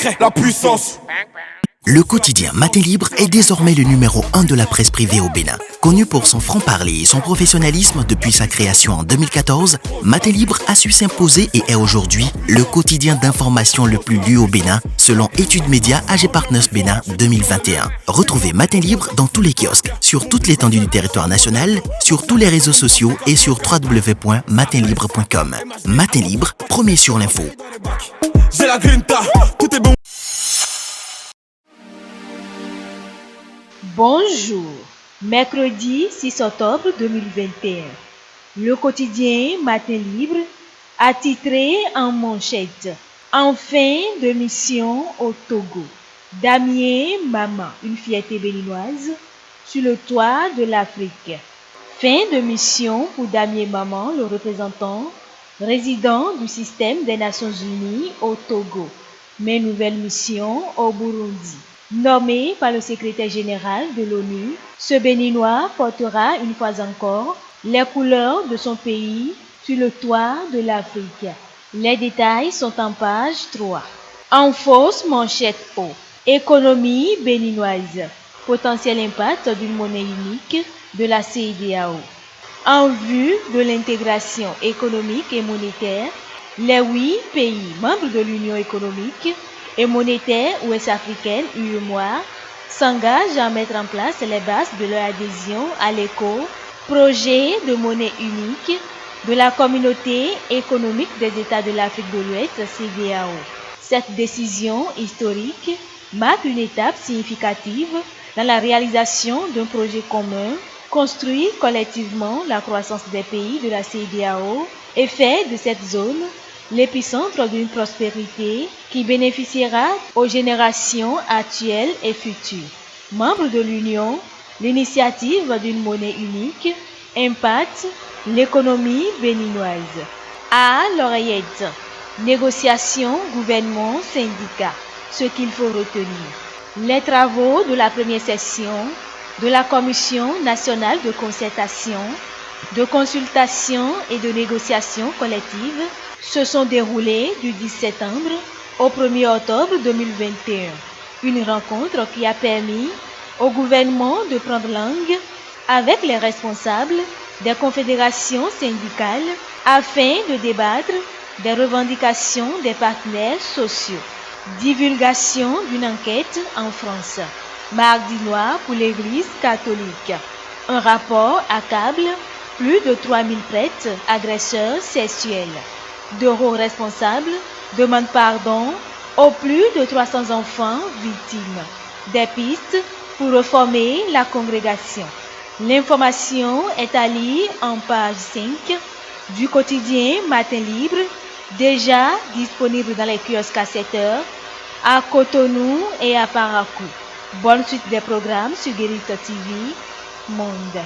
crée la puissance. Le quotidien Matin Libre est désormais le numéro 1 de la presse privée au Bénin. Connu pour son franc-parler et son professionnalisme depuis sa création en 2014, Matin Libre a su s'imposer et est aujourd'hui le quotidien d'information le plus lu au Bénin, selon Études Médias AG Partners Bénin 2021. Retrouvez Matin Libre dans tous les kiosques, sur toute l'étendue du territoire national, sur tous les réseaux sociaux et sur www.matinlibre.com. Matin Libre, premier sur l'info. J'ai la grinta, tout est bon. Bonjour, mercredi 6 octobre 2021. Le quotidien Matin Libre a titré en manchette « En fin de mission au Togo, Damien Maman, une fierté béninoise, sur le toit de l'Afrique ». Fin de mission pour Damien Maman, le représentant résident du système des Nations Unies au Togo, mais nouvelle mission au Burundi. Nommé par le secrétaire général de l'ONU, ce Béninois portera une fois encore les couleurs de son pays sur le toit de l'Afrique. Les détails sont en page 3. En fausse manchette haut, économie béninoise, potentiel impact d'une monnaie unique de la CEDEAO. En vue de l'intégration économique et monétaire, les 8 pays membres de l'Union économique et monétaire ouest-africaine UEMOA s'engagent à mettre en place les bases de leur adhésion à projet de monnaie unique de la communauté économique des États de l'Afrique de l'Ouest CEDEAO. Cette décision historique marque une étape significative dans la réalisation d'un projet commun, construit collectivement la croissance des pays de la CEDEAO et fait de cette zone l'épicentre d'une prospérité qui bénéficiera aux générations actuelles et futures. Membre de l'Union, l'initiative d'une monnaie unique impacte l'économie béninoise. À l'oreillette, négociations, gouvernement, syndicats, ce qu'il faut retenir. Les travaux de la première session de la Commission nationale de concertation, de consultation et de négociation collective se sont déroulés du 10 septembre au 1er octobre 2021. Une rencontre qui a permis au gouvernement de prendre langue avec les responsables des confédérations syndicales afin de débattre des revendications des partenaires sociaux. Divulgation d'une enquête en France. Mardi noir pour l'Église catholique. Un rapport accable plus de 3000 prêtres agresseurs sexuels. D'euros responsables demandent pardon aux plus de 300 enfants victimes. Des pistes pour reformer la congrégation. L'information est à lire en page 5 du quotidien Matin Libre, déjà disponible dans les kiosques à 7 heures à Cotonou et à Parakou. Bonne suite des programmes sur Guérite TV Monde.